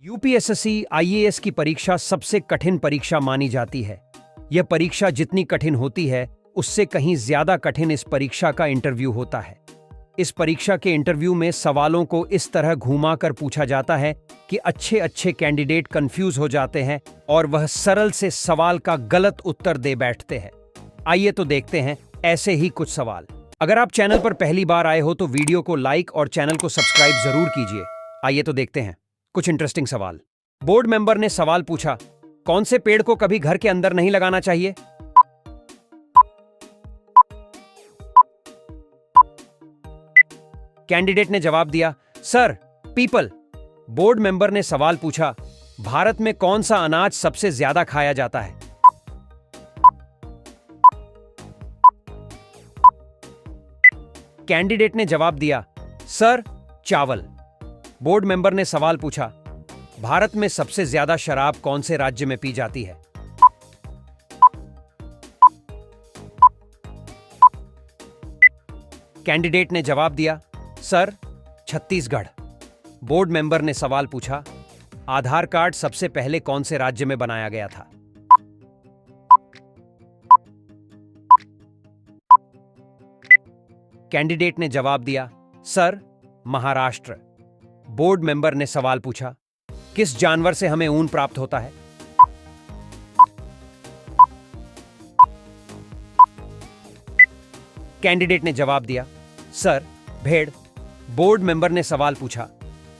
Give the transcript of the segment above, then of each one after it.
UPSC IAS की परीक्षा सबसे कठिन परीक्षा मानी जाती है। यह परीक्षा जितनी कठिन होती है, उससे कहीं ज्यादा कठिन इस परीक्षा का इंटरव्यू होता है। इस परीक्षा के इंटरव्यू में सवालों को इस तरह घुमा कर पूछा जाता है कि अच्छे अच्छे कैंडिडेट कंफ्यूज हो जाते हैं और वह सरल से सवाल का गलत उत्तर दे बैठते हैं। आइए तो देखते हैं ऐसे ही कुछ सवाल। अगर आप चैनल पर पहली बार आए हो तो वीडियो को लाइक और चैनल को सब्सक्राइब जरूर कीजिए। आइए तो देखते हैं कुछ इंटरेस्टिंग सवाल। बोर्ड मेंबर ने सवाल पूछा, कौन से पेड़ को कभी घर के अंदर नहीं लगाना चाहिए? कैंडिडेट ने जवाब दिया, सर, पीपल। बोर्ड मेंबर ने सवाल पूछा, भारत में कौन सा अनाज सबसे ज्यादा खाया जाता है? कैंडिडेट ने जवाब दिया, सर, चावल। बोर्ड मेंबर ने सवाल पूछा, भारत में सबसे ज्यादा शराब कौन से राज्य में पी जाती है? कैंडिडेट ने जवाब दिया, सर, छत्तीसगढ़। बोर्ड मेंबर ने सवाल पूछा, आधार कार्ड सबसे पहले कौन से राज्य में बनाया गया था? कैंडिडेट ने जवाब दिया, सर, महाराष्ट्र। बोर्ड मेंबर ने सवाल पूछा, किस जानवर से हमें ऊन प्राप्त होता है? कैंडिडेट ने जवाब दिया, सर, भेड़। बोर्ड मेंबर ने सवाल पूछा,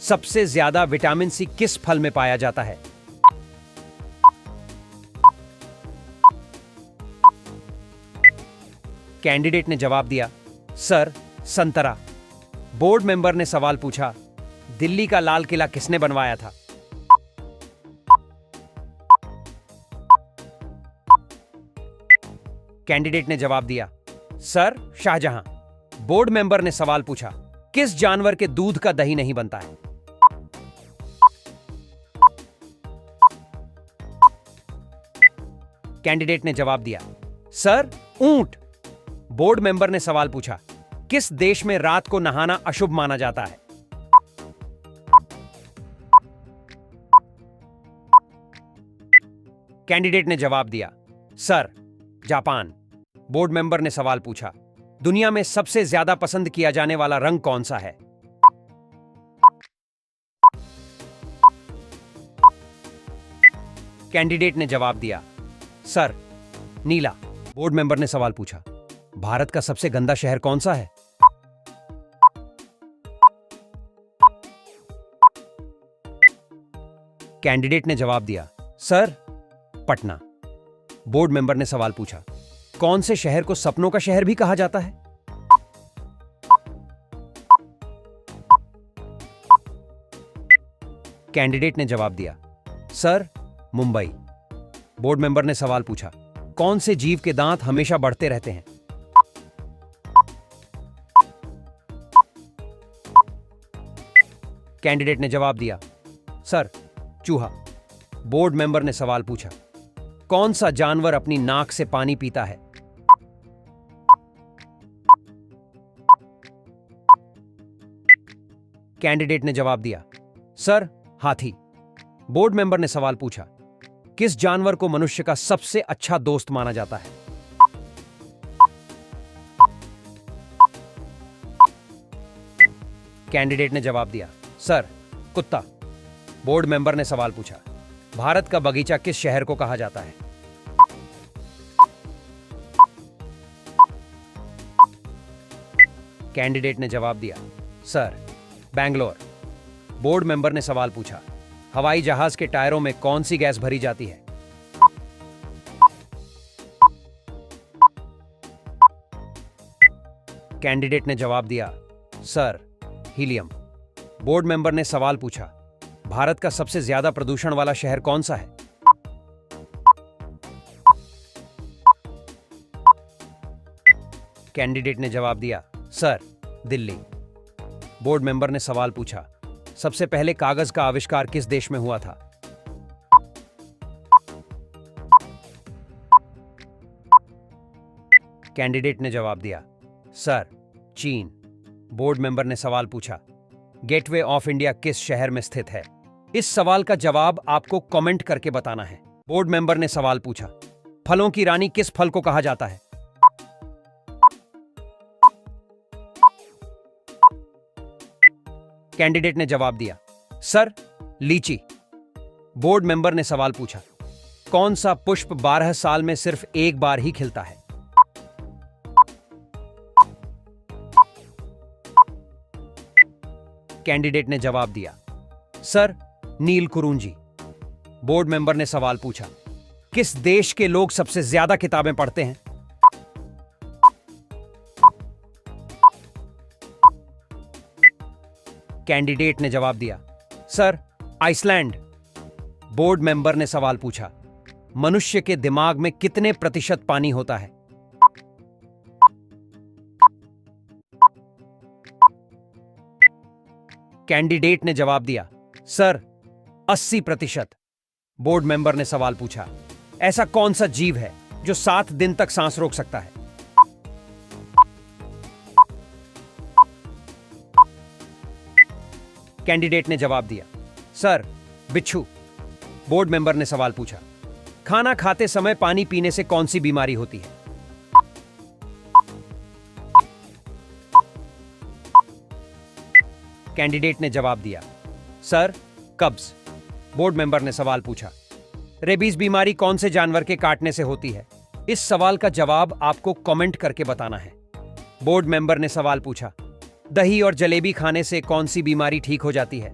सबसे ज्यादा विटामिन सी किस फल में पाया जाता है? कैंडिडेट ने जवाब दिया, सर, संतरा। बोर्ड मेंबर ने सवाल पूछा, दिल्ली का लाल किला किसने बनवाया था? कैंडिडेट ने जवाब दिया, सर, शाहजहां। बोर्ड मेंबर ने सवाल पूछा, किस जानवर के दूध का दही नहीं बनता है? कैंडिडेट ने जवाब दिया, सर, ऊंट। बोर्ड मेंबर ने सवाल पूछा, किस देश में रात को नहाना अशुभ माना जाता है? कैंडिडेट ने जवाब दिया, सर, जापान। बोर्ड मेंबर ने सवाल पूछा, दुनिया में सबसे ज्यादा पसंद किया जाने वाला रंग कौन सा है? कैंडिडेट ने जवाब दिया, सर, नीला। बोर्ड मेंबर ने सवाल पूछा, भारत का सबसे गंदा शहर कौन सा है? कैंडिडेट ने जवाब दिया, सर, पटना। बोर्ड मेंबर ने सवाल पूछा, कौन से शहर को सपनों का शहर भी कहा जाता है? कैंडिडेट ने जवाब दिया, सर, मुंबई। बोर्ड मेंबर ने सवाल पूछा, कौन से जीव के दांत हमेशा बढ़ते रहते हैं? कैंडिडेट ने जवाब दिया, सर, चूहा। बोर्ड मेंबर ने सवाल पूछा, कौन सा जानवर अपनी नाक से पानी पीता है? कैंडिडेट ने जवाब दिया, सर, हाथी। बोर्ड मेंबर ने सवाल पूछा, किस जानवर को मनुष्य का सबसे अच्छा दोस्त माना जाता है? कैंडिडेट ने जवाब दिया, सर, कुत्ता। बोर्ड मेंबर ने सवाल पूछा, भारत का बगीचा किस शहर को कहा जाता है? कैंडिडेट ने जवाब दिया, सर, बैंगलोर। बोर्ड मेंबर ने सवाल पूछा, हवाई जहाज के टायरों में कौन सी गैस भरी जाती है? कैंडिडेट ने जवाब दिया, सर, हीलियम। बोर्ड मेंबर ने सवाल पूछा, भारत का सबसे ज्यादा प्रदूषण वाला शहर कौन सा है? कैंडिडेट ने जवाब दिया, सर, दिल्ली। बोर्ड मेंबर ने सवाल पूछा, सबसे पहले कागज का आविष्कार किस देश में हुआ था? कैंडिडेट ने जवाब दिया, सर, चीन। बोर्ड मेंबर ने सवाल पूछा, गेटवे ऑफ इंडिया किस शहर में स्थित है? इस सवाल का जवाब आपको कमेंट करके बताना है। बोर्ड मेंबर ने सवाल पूछा, फलों की रानी किस फल को कहा जाता है? कैंडिडेट ने जवाब दिया, सर, लीची। बोर्ड मेंबर ने सवाल पूछा, कौन सा पुष्प 12 साल में सिर्फ एक बार ही खिलता है? कैंडिडेट ने जवाब दिया, सर, नीलकुरुंजी। बोर्ड मेंबर ने सवाल पूछा, किस देश के लोग सबसे ज्यादा किताबें पढ़ते हैं? कैंडिडेट ने जवाब दिया, सर, आइसलैंड। बोर्ड मेंबर ने सवाल पूछा, मनुष्य के दिमाग में कितने प्रतिशत पानी होता है? कैंडिडेट ने जवाब दिया, सर, 80%। बोर्ड मेंबर ने सवाल पूछा, ऐसा कौन सा जीव है जो 7 दिन तक सांस रोक सकता है? कैंडिडेट ने जवाब दिया, सर, बिच्छू। बोर्ड मेंबर ने सवाल पूछा, खाना खाते समय पानी पीने से कौन सी बीमारी होती है? कैंडिडेट ने जवाब दिया, सर, कब्ज। बोर्ड मेंबर ने सवाल पूछा, रेबीज बीमारी कौन से जानवर के काटने से होती है? इस सवाल का जवाब आपको कमेंट करके बताना है। बोर्ड मेंबर ने सवाल पूछा, दही और जलेबी खाने से कौन सी बीमारी ठीक हो जाती है?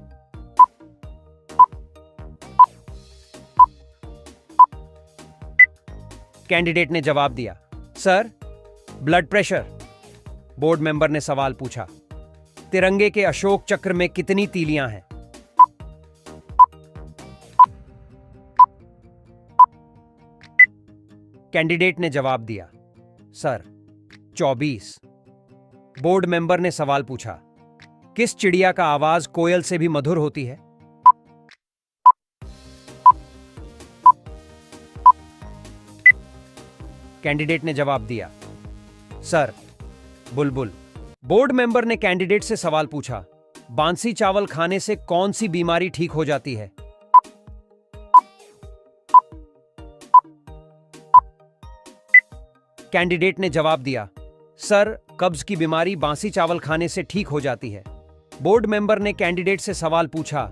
कैंडिडेट ने जवाब दिया, sir, blood pressure. Board member ने सवाल पूछा, तिरंगे के अशोक चक्र में कितनी तीलियां हैं? कैंडिडेट ने जवाब दिया, सर, 24। बोर्ड मेंबर ने सवाल पूछा, किस चिड़िया का आवाज कोयल से भी मधुर होती है? कैंडिडेट ने जवाब दिया, सर, बुलबुल। बोर्ड मेंबर ने कैंडिडेट से सवाल पूछा, बांसी चावल खाने से कौन सी बीमारी ठीक हो जाती है? कैंडिडेट ने जवाब दिया, सर, कब्ज की बीमारी बांसी चावल खाने से ठीक हो जाती है। बोर्ड मेंबर ने कैंडिडेट से सवाल पूछा,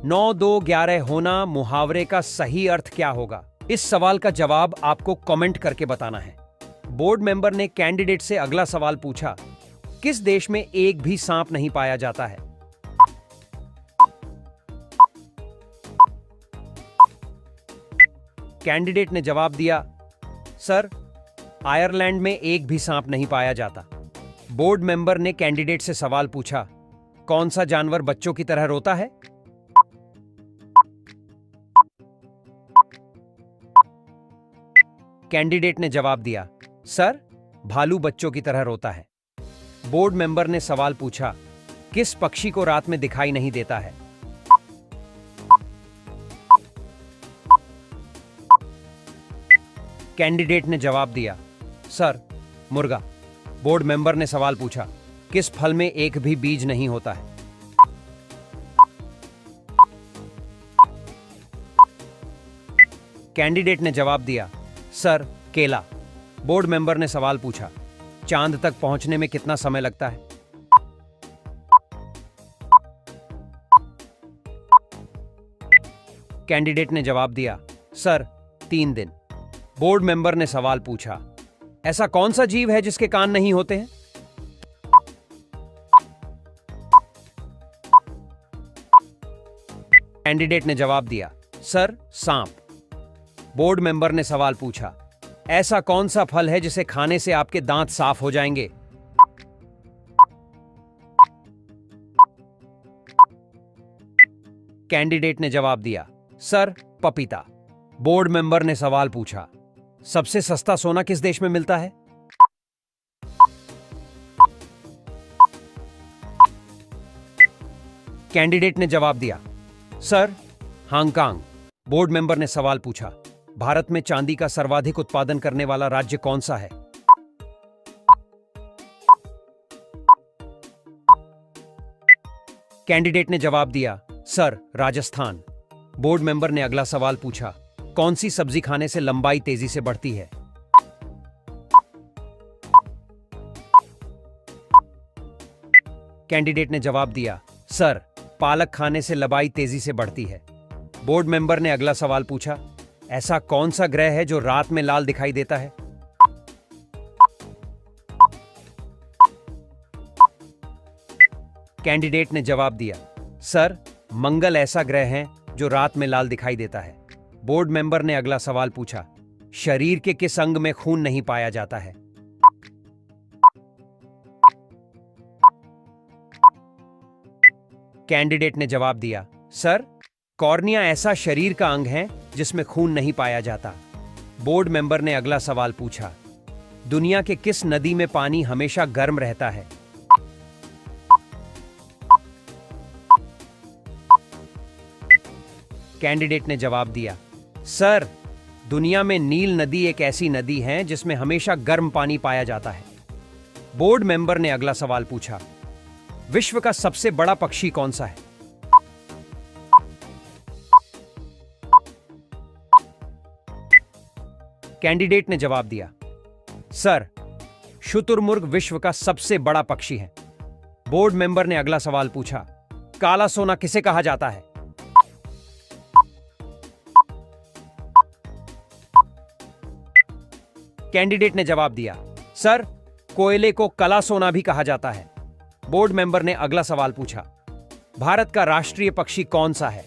9 2 11 होना मुहावरे का सही अर्थ क्या होगा? इस सवाल का जवाब आपको कमेंट करके बताना है। बोर्ड मेंबर ने कैंडिडेट से अगला सवाल पूछा, किस देश में एक भी सांप नहीं पाया जाता है? कैंडिडेट ने जवाब दिया, सर, आयरलैंड में एक भी सांप नहीं पाया जाता। बोर्ड मेंबर ने कैंडिडेट से सवाल पूछा, कौन सा जानवर बच्चों की तरह रोता है? कैंडिडेट ने जवाब दिया, सर, भालू बच्चों की तरह रोता है। बोर्ड मेंबर ने सवाल पूछा, किस पक्षी को रात में दिखाई नहीं देता है? कैंडिडेट ने जवाब दिया, सर, मुर्गा। बोर्ड मेंबर ने सवाल पूछा, किस फल में एक भी बीज नहीं होता है? कैंडिडेट ने जवाब दिया, सर, केला। बोर्ड मेंबर ने सवाल पूछा, चांद तक पहुंचने में कितना समय लगता है? कैंडिडेट ने जवाब दिया, सर, 3 दिन। बोर्ड मेंबर ने सवाल पूछा, ऐसा कौन सा जीव है जिसके कान नहीं होते हैं? कैंडिडेट ने जवाब दिया, सर, सांप। बोर्ड मेंबर ने सवाल पूछा, ऐसा कौन सा फल है जिसे खाने से आपके दांत साफ हो जाएंगे? कैंडिडेट ने जवाब दिया, सर, पपीता। बोर्ड मेंबर ने सवाल पूछा, सबसे सस्ता सोना किस देश में मिलता है? कैंडिडेट ने जवाब दिया, सर, हांगकांग। बोर्ड मेंबर ने सवाल पूछा, भारत में चांदी का सर्वाधिक उत्पादन करने वाला राज्य कौन सा है? कैंडिडेट ने जवाब दिया, सर, राजस्थान। बोर्ड मेंबर ने अगला सवाल पूछा, कौन सी सब्जी खाने से लंबाई तेजी से बढ़ती है? कैंडिडेट ने जवाब दिया, सर, पालक खाने से लंबाई तेजी से बढ़ती है। बोर्ड मेंबर ने अगला सवाल पूछा, ऐसा कौन सा ग्रह है जो रात में लाल दिखाई देता है? कैंडिडेट ने जवाब दिया, सर, मंगल ऐसा ग्रह है जो रात में लाल दिखाई देता है। बोर्ड मेंबर ने अगला सवाल पूछा, शरीर के किस अंग में खून नहीं पाया जाता है? कैंडिडेट ने जवाब दिया, सर, कॉर्निया ऐसा शरीर का अंग है जिसमें खून नहीं पाया जाता। बोर्ड मेंबर ने अगला सवाल पूछा, दुनिया के किस नदी में पानी हमेशा गर्म रहता है? कैंडिडेट ने जवाब दिया, सर, दुनिया में नील नदी एक ऐसी नदी है जिसमें हमेशा गर्म पानी पाया जाता है। बोर्ड मेंबर ने अगला सवाल पूछा, विश्व का सबसे बड़ा पक्षी कौन सा है? कैंडिडेट ने जवाब दिया, सर, शुतुरमुर्ग विश्व का सबसे बड़ा पक्षी है। बोर्ड मेंबर ने अगला सवाल पूछा, काला सोना किसे कहा जाता है? कैंडिडेट ने जवाब दिया, सर, कोयले को काला सोना भी कहा जाता है। बोर्ड मेंबर ने अगला सवाल पूछा, भारत का राष्ट्रीय पक्षी कौन सा है?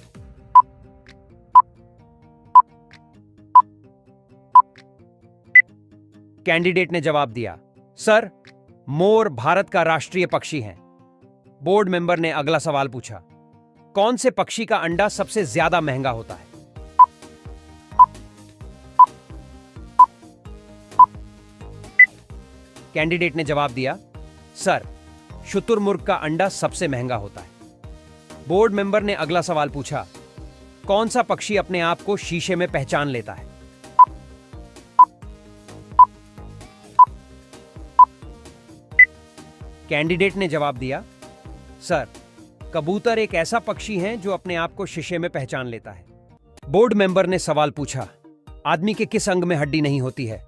कैंडिडेट ने जवाब दिया, सर, मोर भारत का राष्ट्रीय पक्षी है। बोर्ड मेंबर ने अगला सवाल पूछा, कौन से पक्षी का अंडा सबसे ज्यादा महंगा होता है? कैंडिडेट ने जवाब दिया, सर, शुतुरमुर्ग का अंडा सबसे महंगा होता है। बोर्ड मेंबर ने अगला सवाल पूछा, कौन सा पक्षी अपने आप को शीशे में पहचान लेता है? कैंडिडेट ने जवाब दिया, सर, कबूतर एक ऐसा पक्षी है जो अपने आप को शीशे में पहचान लेता है। बोर्ड मेंबर ने सवाल पूछा, आदमी के किस अंग में हड्डी नहीं होती है?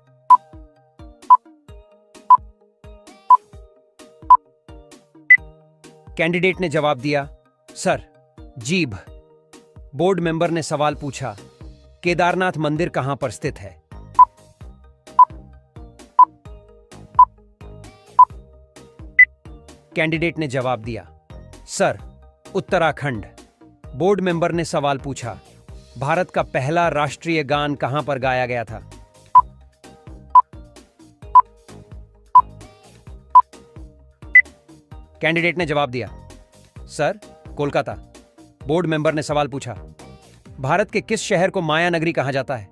कैंडिडेट ने जवाब दिया, सर, जीभ। बोर्ड मेंबर ने सवाल पूछा, केदारनाथ मंदिर कहां पर स्थित है? कैंडिडेट ने जवाब दिया, सर, उत्तराखंड। बोर्ड मेंबर ने सवाल पूछा, भारत का पहला राष्ट्रीय गान कहां पर गाया गया था? कैंडिडेट ने जवाब दिया, सर, कोलकाता। बोर्ड मेंबर ने सवाल पूछा, भारत के किस शहर को माया नगरी कहा जाता है?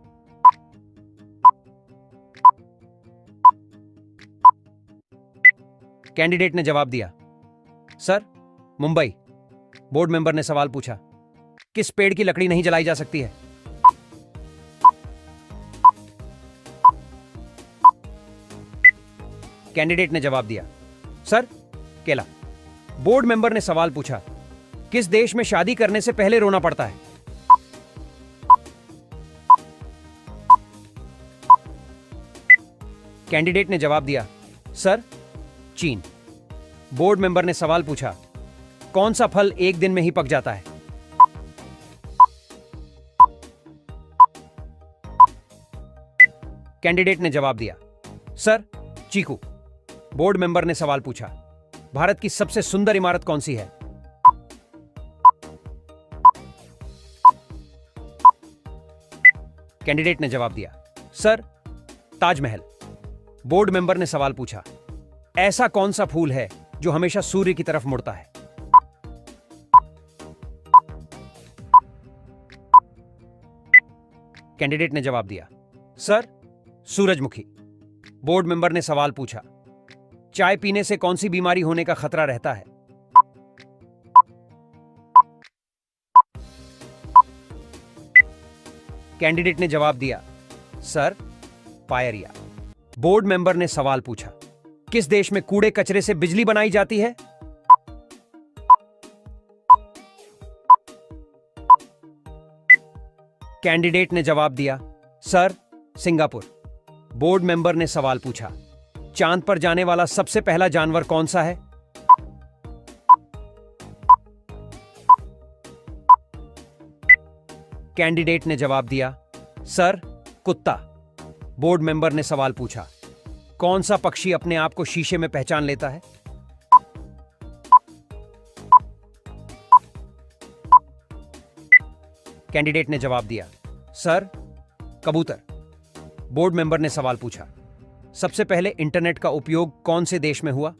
कैंडिडेट ने जवाब दिया, सर, मुंबई। बोर्ड मेंबर ने सवाल पूछा, किस पेड़ की लकड़ी नहीं जलाई जा सकती है? कैंडिडेट ने जवाब दिया, सर, केला। बोर्ड मेंबर ने सवाल पूछा, किस देश में शादी करने से पहले रोना पड़ता है? कैंडिडेट ने जवाब दिया, सर, चीन। बोर्ड मेंबर ने सवाल पूछा, कौन सा फल एक दिन में ही पक जाता है? कैंडिडेट ने जवाब दिया, सर, चीकू। बोर्ड मेंबर ने सवाल पूछा, भारत की सबसे सुंदर इमारत कौन सी है? कैंडिडेट ने जवाब दिया, सर, ताजमहल। बोर्ड मेंबर ने सवाल पूछा, ऐसा कौन सा फूल है जो हमेशा सूर्य की तरफ मुड़ता है? कैंडिडेट ने जवाब दिया, सर, सूरजमुखी। बोर्ड मेंबर ने सवाल पूछा, चाय पीने से कौन सी बीमारी होने का खतरा रहता है? कैंडिडेट ने जवाब दिया, सर, पायरिया। बोर्ड मेंबर ने सवाल पूछा, किस देश में कूड़े कचरे से बिजली बनाई जाती है? कैंडिडेट ने जवाब दिया, सर, सिंगापुर। बोर्ड मेंबर ने सवाल पूछा, चांद पर जाने वाला सबसे पहला जानवर कौन सा है? कैंडिडेट ने जवाब दिया, सर, कुत्ता। बोर्ड मेंबर ने सवाल पूछा, कौन सा पक्षी अपने आप को शीशे में पहचान लेता है? कैंडिडेट ने जवाब दिया, सर, कबूतर। बोर्ड मेंबर ने सवाल पूछा, सबसे पहले इंटरनेट का उपयोग कौन से देश में हुआ?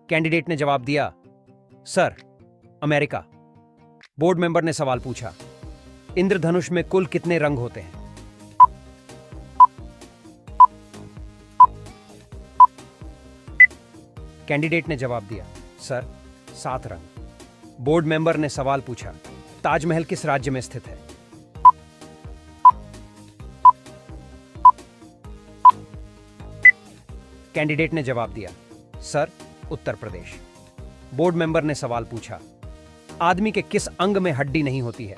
कैंडिडेट ने जवाब दिया, सर, अमेरिका। बोर्ड मेंबर ने सवाल पूछा, इंद्रधनुष में कुल कितने रंग होते हैं? कैंडिडेट ने जवाब दिया, सर, 7 रंग। बोर्ड मेंबर ने सवाल पूछा, ताजमहल किस राज्य में स्थित है? कैंडिडेट ने जवाब दिया, sir, Uttar Pradesh. Board member ने सवाल पूछा, आदमी के किस अंग में हड्डी नहीं होती है?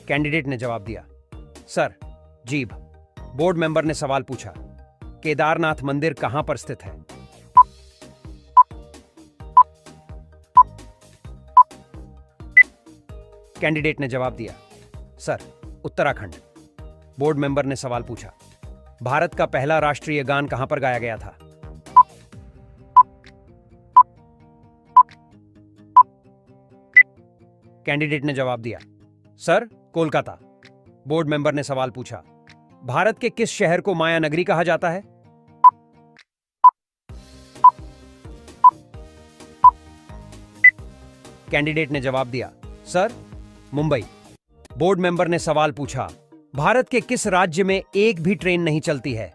कैंडिडेट ने जवाब दिया, सर, जीभ। बोर्ड मेंबर ने सवाल पूछा, केदारनाथ मंदिर कहां पर स्थित है? कैंडिडेट ने जवाब दिया, सर, उत्तराखंड। बोर्ड मेंबर ने सवाल पूछा, भारत का पहला राष्ट्रीय गान कहां पर गाया गया था? कैंडिडेट ने जवाब दिया, सर, कोलकाता। बोर्ड मेंबर ने सवाल पूछा, भारत के किस शहर को माया नगरी कहा जाता है? कैंडिडेट ने जवाब दिया, सर, मुंबई। बोर्ड मेंबर ने सवाल पूछा, भारत के किस राज्य में एक भी ट्रेन नहीं चलती है?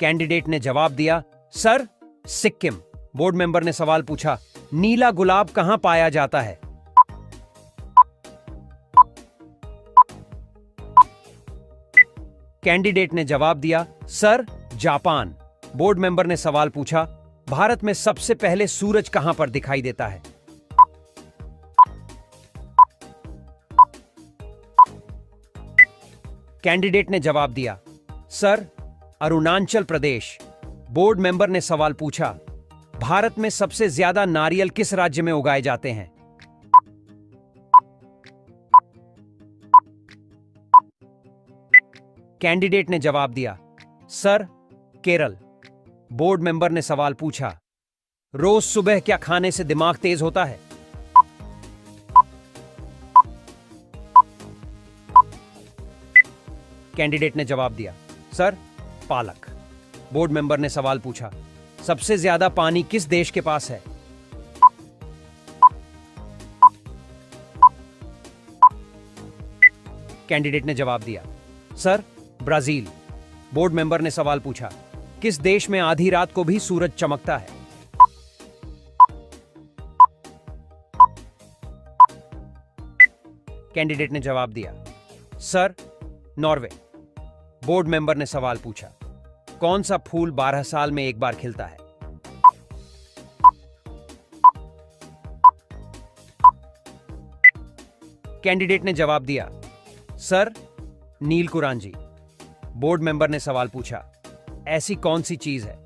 कैंडिडेट ने जवाब दिया, सर, सिक्किम। बोर्ड मेंबर ने सवाल पूछा, नीला गुलाब कहां पाया जाता है? कैंडिडेट ने जवाब दिया, सर, जापान। बोर्ड मेंबर ने सवाल पूछा, भारत में सबसे पहले सूरज कहां पर दिखाई देता है? कैंडिडेट ने जवाब दिया, sir, Arunachal Pradesh. Board member ने सवाल पूछा, भारत में सबसे ज्यादा नारियल किस राज्य में उगाए जाते हैं? कैंडिडेट ने जवाब दिया, सर, केरल। बोर्ड मेंबर ने सवाल पूछा, रोज सुबह क्या खाने से दिमाग तेज होता है? कैंडिडेट ने जवाब दिया, सर, पालक। बोर्ड मेंबर ने सवाल पूछा, सबसे ज्यादा पानी किस देश के पास है? कैंडिडेट ने जवाब दिया, सर, ब्राजील। बोर्ड मेंबर ने सवाल पूछा, किस देश में आधी रात को भी सूरज चमकता है? कैंडिडेट ने जवाब दिया, सर, नॉर्वे। बोर्ड मेंबर ने सवाल पूछा, कौन सा फूल 12 साल में एक बार खिलता है? कैंडिडेट ने जवाब दिया, सर, नीलकुरांजी। बोर्ड मेंबर ने सवाल पूछा, ऐसी कौन सी चीज है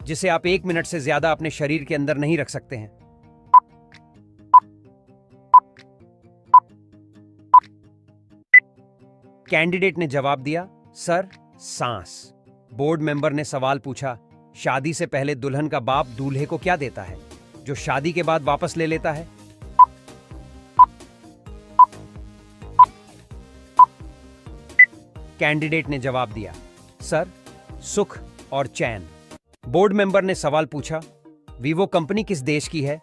जिसे आप 1 मिनट से ज्यादा अपने शरीर के अंदर नहीं रख सकते हैं? कैंडिडेट ने जवाब दिया, सर, सांस। बोर्ड मेंबर ने सवाल पूछा, शादी से पहले दुल्हन का बाप दूल्हे को क्या देता है जो शादी के बाद वापस ले लेता है? कैंडिडेट ने जवाब दिया, सर, सुख और चैन। बोर्ड मेंबर ने सवाल पूछा, वीवो कंपनी किस देश की है?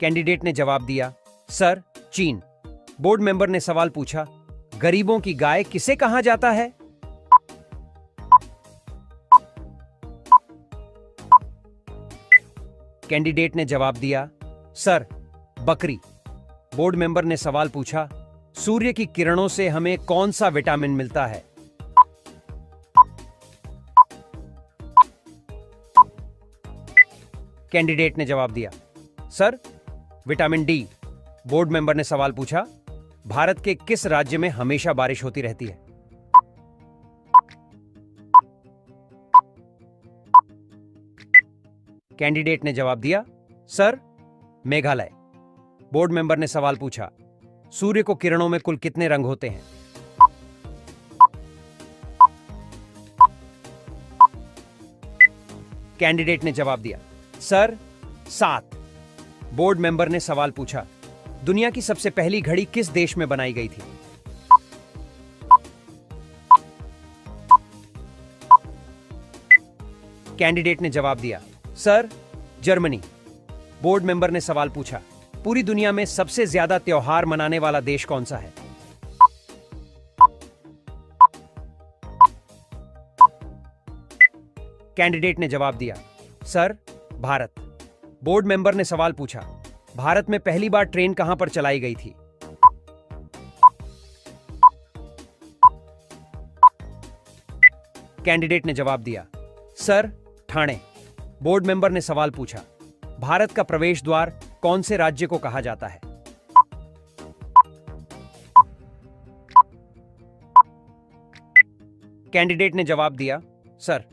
कैंडिडेट ने जवाब दिया, सर, चीन। बोर्ड मेंबर ने सवाल पूछा, गरीबों की गाय किसे कहा जाता है? कैंडिडेट ने जवाब दिया, सर, बकरी। बोर्ड मेंबर ने सवाल पूछा, सूर्य की किरणों से हमें कौन सा विटामिन मिलता है? कैंडिडेट ने जवाब दिया, sir, vitamin D. Board member ने सवाल पूछा, भारत के किस राज्य में हमेशा बारिश होती रहती है? कैंडिडेट ने जवाब दिया, सर, मेघालय। बोर्ड मेंबर ने सवाल पूछा, सूर्य को किरणों में कुल कितने रंग होते हैं? कैंडिडेट ने जवाब दिया, सर, 7। बोर्ड मेंबर ने सवाल पूछा, दुनिया की सबसे पहली घड़ी किस देश में बनाई गई थी? कैंडिडेट ने जवाब दिया, सर, जर्मनी। बोर्ड मेंबर ने सवाल पूछा, पूरी दुनिया में सबसे ज्यादा त्योहार मनाने वाला देश कौन सा है? कैंडिडेट ने जवाब दिया, सर, भारत। बोर्ड मेंबर ने सवाल पूछा, भारत में पहली बार ट्रेन कहां पर चलाई गई थी? कैंडिडेट ने जवाब दिया, सर, ठाणे। बोर्ड मेंबर ने सवाल पूछा, भारत का प्रवेश द्वार कौन से राज्य को कहा जाता है? कैंडिडेट ने जवाब दिया, सर,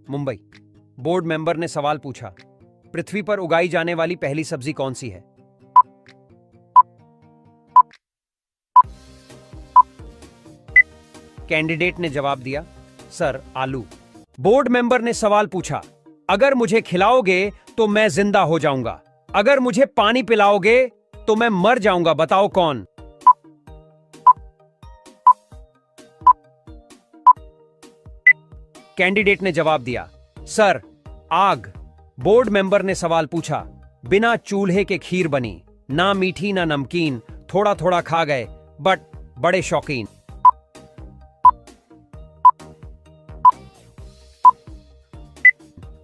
मुंबई। बोर्ड मेंबर ने सवाल पूछा, पृथ्वी पर उगाई जाने वाली पहली सब्जी कौन सी है? कैंडिडेट ने जवाब दिया, सर, आलू। बोर्ड मेंबर ने सवाल पूछा, अगर मुझे खिलाओगे तो मैं जिंदा हो जाऊंगा, अगर मुझे पानी पिलाओगे तो मैं मर जाऊंगा, बताओ कौन? कैंडिडेट ने जवाब दिया, सर, आग। बोर्ड मेंबर ने सवाल पूछा, बिना चूल्हे के खीर बनी, ना मीठी ना नमकीन, थोड़ा थोड़ा खा गए बट बड़े शौकीन।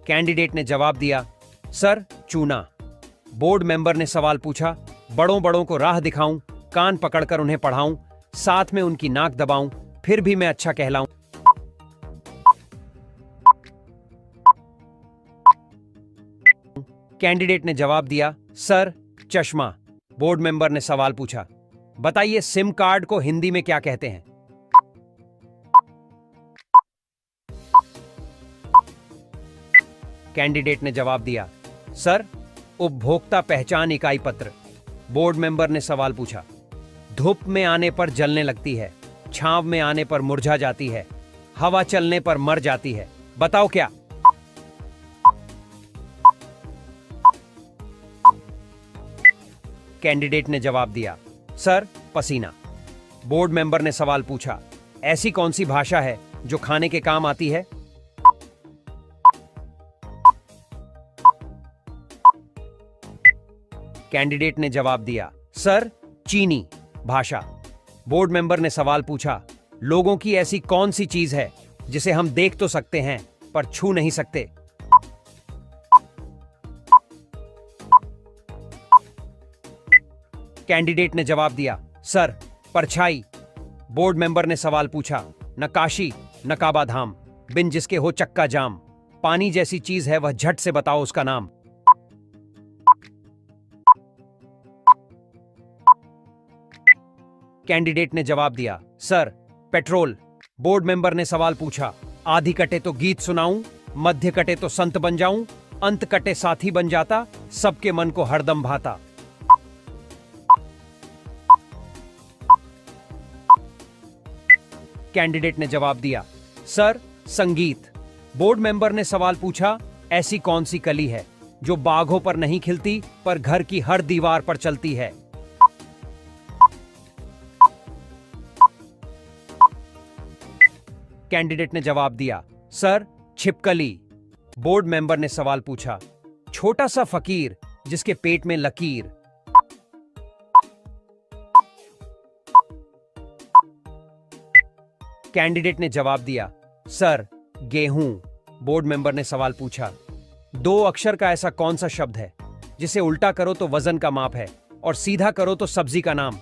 कैंडिडेट ने जवाब दिया, सर, चूना। बोर्ड मेंबर ने सवाल पूछा, बड़ों बड़ों को राह दिखाऊं, कान पकड़कर उन्हें पढ़ाऊं, साथ में उनकी नाक दबाऊं, फिर भी मैं अच्छा कहलाऊं? कैंडिडेट ने जवाब दिया, सर, चश्मा। बोर्ड मेंबर ने सवाल पूछा, बताइए सिम कार्ड को हिंदी में क्या कहते हैं? कैंडिडेट ने जवाब दिया, सर, उपभोक्ता पहचान इकाई पत्र। बोर्ड मेंबर ने सवाल पूछा, धूप में आने पर जलने लगती है, छांव में आने पर मुरझा जाती है, हवा चलने पर मर जाती है, बताओ क्या? कैंडिडेट ने जवाब दिया, सर, पसीना। बोर्ड मेंबर ने सवाल पूछा, ऐसी कौन सी भाषा है जो खाने के काम आती है? कैंडिडेट ने जवाब दिया, सर, चीनी भाषा। बोर्ड मेंबर ने सवाल पूछा, लोगों की ऐसी कौन सी चीज है जिसे हम देख तो सकते हैं पर छू नहीं सकते? कैंडिडेट ने जवाब दिया, सर, परछाई। बोर्ड मेंबर ने सवाल पूछा, नकाशी, नकाबा धाम, बिन जिसके हो चक्का जाम, पानी जैसी चीज है वह झट से बताओ उसका नाम। कैंडिडेट ने जवाब दिया, सर, पेट्रोल। बोर्ड मेंबर ने सवाल पूछा, आधी कटे तो गीत सुनाऊं, मध्य कटे तो संत बन जाऊं, अंत कटे साथी बन जाता, सबके मन को हरदम भाता। कैंडिडेट ने जवाब दिया, सर, संगीत। बोर्ड मेंबर ने सवाल पूछा, ऐसी कौन सी कली है जो बाघों पर नहीं खिलती पर घर की हर दीवार पर चलती है? कैंडिडेट ने जवाब दिया, सर, छिपकली। बोर्ड मेंबर ने सवाल पूछा, छोटा सा फकीर जिसके पेट में लकीर। कैंडिडेट ने जवाब दिया, सर, गेहूं। बोर्ड मेंबर ने सवाल पूछा, 2 अक्षर का ऐसा कौन सा शब्द है जिसे उल्टा करो तो वजन का माप है और सीधा करो तो सब्जी का नाम।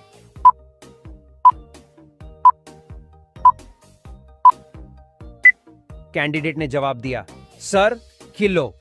कैंडिडेट ने जवाब दिया, सर, किलो।